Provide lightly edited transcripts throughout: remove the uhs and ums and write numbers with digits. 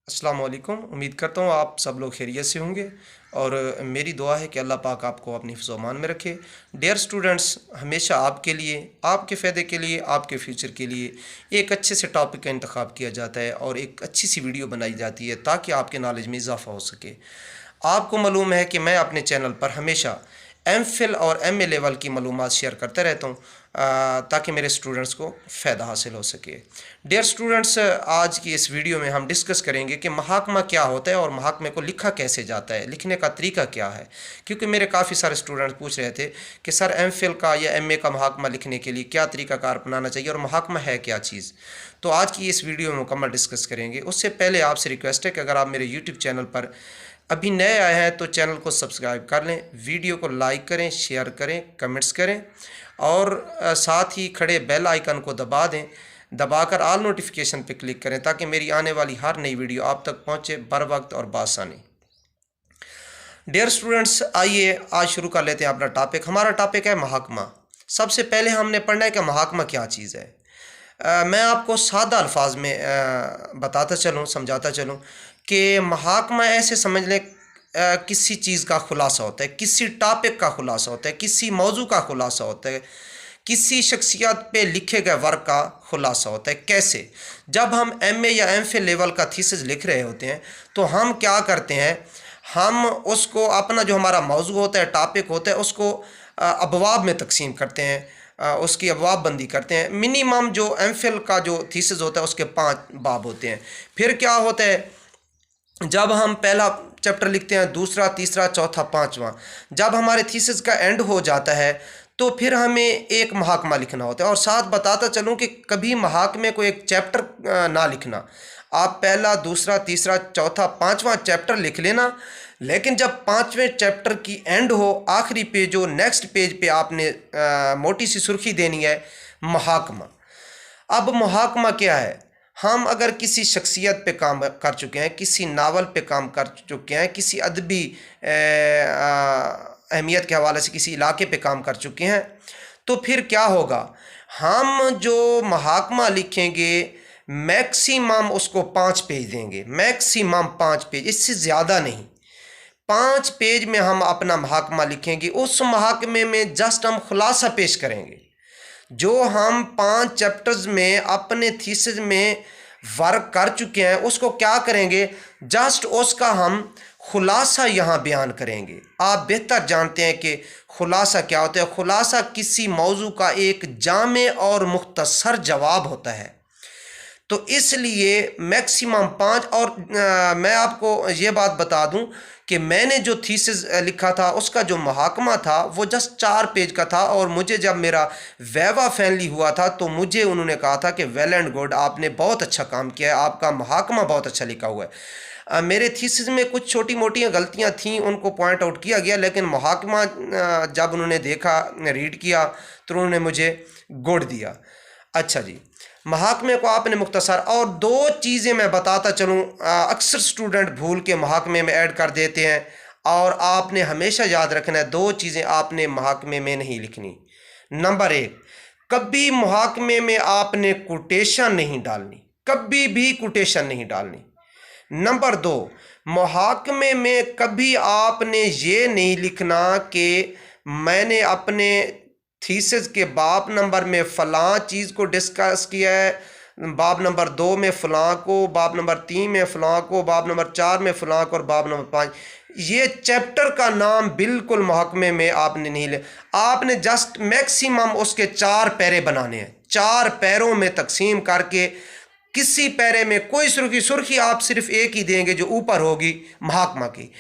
अस्सलाम वालेकुम। उम्मीद करता हूँ आप सब लोग खैरियत से होंगे और मेरी दुआ है कि अल्लाह पाक आपको अपनी हिफ्ज़ व अमान में रखे। डियर स्टूडेंट्स, हमेशा आपके लिए, आपके फ़ायदे के लिए, आपके फ्यूचर के लिए एक अच्छे से टॉपिक का इंतखाब किया जाता है और एक अच्छी सी वीडियो बनाई जाती है ताकि आपके नॉलेज में इजाफ़ा हो सके। आपको मालूम है कि मैं अपने चैनल पर हमेशा एमफिल और एमए लेवल की मालूमात शेयर करता रहता हूँ ताकि मेरे स्टूडेंट्स को फ़ायदा हासिल हो सके। डियर स्टूडेंट्स, आज की इस वीडियो में हम डिस्कस करेंगे कि महाकमा क्या होता है और महाकमे को लिखा कैसे जाता है, लिखने का तरीका क्या है। क्योंकि मेरे काफ़ी सारे स्टूडेंट्स पूछ रहे थे कि सर एमफिल का या एमए का महाकमा लिखने के लिए क्या तरीकाकार अपनाना चाहिए और महाकमा है क्या चीज़। तो आज की इस वीडियो में मुकम्मल डिस्कस करेंगे। उससे पहले आपसे रिक्वेस्ट है कि अगर आप मेरे यूट्यूब चैनल पर अभी नए आए हैं तो चैनल को सब्सक्राइब कर लें, वीडियो को लाइक करें, शेयर करें, कमेंट्स करें और साथ ही खड़े बेल आइकन को दबा दें। दबाकर ऑल नोटिफिकेशन पर क्लिक करें ताकि मेरी आने वाली हर नई वीडियो आप तक पहुंचे बर वक्त और बासानी। डियर स्टूडेंट्स, आइए आज शुरू कर लेते हैं अपना टॉपिक। हमारा टॉपिक है महाकमा। सबसे पहले हमने पढ़ना है कि महाकमा क्या चीज़ है। मैं आपको सादा अल्फाज में बताता चलूँ, समझाता चलूँ कि महाकमा ऐसे समझ लें किसी चीज़ का खुलासा होता है, किसी टॉपिक का खुलासा होता है, किसी मौजू का खुलासा होता है, किसी शख्सियत पे लिखे गए वर्क का खुलासा होता है। कैसे? जब हम एमए या एमफिल लेवल का थीसिस लिख रहे होते हैं तो हम क्या करते हैं, हम उसको अपना जो हमारा मौजू होता है, टॉपिक होता है, उसको अबवाब में तकसीम करते हैं, उसकी अबवाब बंदी करते हैं। मिनिमम जो एमफिल का जो थीसिस होता है उसके 5 बाब होते हैं। फिर क्या होता है, जब हम पहला चैप्टर लिखते हैं, दूसरा, तीसरा, चौथा, पाँचवा, जब हमारे थीसिस का एंड हो जाता है तो फिर हमें एक महाकमा लिखना होता है। और साथ बताता चलूँ कि कभी महाकमे को एक चैप्टर ना लिखना, आप पहला, दूसरा, तीसरा, चौथा, पाँचवा चैप्टर लिख लेना, लेकिन जब 5वें चैप्टर की एंड हो, आखिरी पेज हो, नेक्स्ट पेज पे आपने मोटी सी सुर्खी देनी है महाकमा। अब महाकमा क्या है? हम अगर किसी शख्सियत पे काम कर चुके हैं, किसी नावल पे काम कर चुके हैं, किसी अदबी अहमियत के हवाले से किसी इलाके पे काम कर चुके हैं, तो फिर क्या होगा, हम जो महाकमा लिखेंगे मैक्सिमम उसको 5 पेज देंगे, मैक्सिमम 5 पेज, इससे ज़्यादा नहीं। 5 पेज में हम अपना महाकमा लिखेंगे। उस महाकमे में जस्ट हम खुलासा पेश करेंगे। जो हम 5 चैप्टर्स में अपने थीसिस में वर्क कर चुके हैं उसको क्या करेंगे, जस्ट उसका हम खुलासा यहाँ बयान करेंगे। आप बेहतर जानते हैं कि खुलासा क्या होता है। खुलासा किसी मौजू का एक जामे और मुख्तसर जवाब होता है। तो इसलिए मैक्सिमम 5। और मैं आपको ये बात बता दूं कि मैंने जो थीसिस लिखा था उसका जो महाकमा था वो जस्ट 4 पेज का था। और मुझे जब मेरा वैवा फैनली हुआ था तो मुझे उन्होंने कहा था कि वेल एंड गुड, आपने बहुत अच्छा काम किया है, आपका महाकमा बहुत अच्छा लिखा हुआ है। मेरे थीसिस में कुछ छोटी मोटी गलतियां थीं, उनको पॉइंट आउट किया गया, लेकिन महाकमा जब उन्होंने देखा, रीड किया, तो उन्होंने मुझे गुड दिया। अच्छा जी, महाकमे को आपने मुख्तसर, और 2 चीज़ें मैं बताता चलूँ, अक्सर स्टूडेंट भूल के महाकमे में ऐड कर देते हैं और आपने हमेशा याद रखना है 2 चीज़ें आपने महाकमे में नहीं लिखनी। नंबर 1, कभी महाकमे में आपने कोटेशन नहीं डालनी, कभी भी कोटेशन नहीं डालनी। नंबर 2, महाकमे में कभी आपने ये नहीं लिखना कि मैंने अपने थीसिस के बाब नंबर में फ़लाँ चीज़ को डिस्कस किया है, बाब नंबर 2 में फ़लाँ को, बाब नंबर 3 में फ़लाँ को, बाब नंबर 4 में फ़लाँ को और बाब नंबर 5। ये चैप्टर का नाम बिल्कुल महकमे में आपने नहीं ले, आपने जस्ट मैक्सिमम उसके 4 पैरे बनाने हैं। 4 पैरों में तकसीम करके किसी पैरे में कोई सुर्खी आप सिर्फ एक ही देंगे जो ऊपर होगी महाकमा की।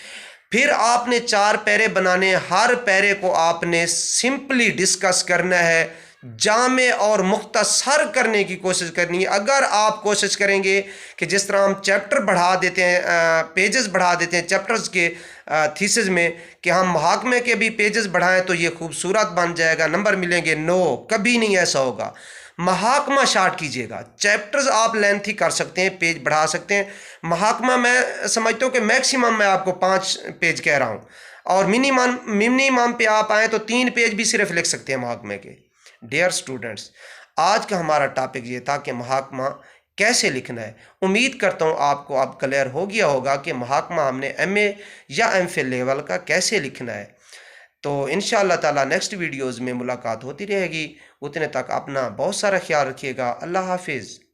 फिर आपने 4 पैरे बनाने, हर पैरे को आपने सिंपली डिस्कस करना है, जामे और मुख्तसर करने की कोशिश करनी है। अगर आप कोशिश करेंगे कि जिस तरह हम चैप्टर बढ़ा देते हैं, पेजेस बढ़ा देते हैं चैप्टर्स के थीसिस में, कि हम महाकमे के भी पेजेस बढ़ाएं तो ये खूबसूरत बन जाएगा, नंबर मिलेंगे, नो, कभी नहीं ऐसा होगा। महाकमा शार्ट कीजिएगा। चैप्टर्स आप लेंथी कर सकते हैं, पेज बढ़ा सकते हैं। महाकमा मैं समझता हूँ कि मैक्सिमम मैं आपको 5 पेज कह रहा हूँ, और मिनिमम पे आप आएँ तो 3 पेज भी सिर्फ लिख सकते हैं महाकमे के। डियर स्टूडेंट्स, आज का हमारा टॉपिक ये था कि महाकमा कैसे लिखना है। उम्मीद करता हूँ आपको अब क्लियर हो गया होगा कि महाकमा हमने MA या MPhil लेवल का कैसे लिखना है। तो इंशाअल्लाह ताला नेक्स्ट वीडियोज़ में मुलाकात होती रहेगी। उतने तक अपना बहुत सारा ख्याल रखिएगा। अल्लाह हाफिज़।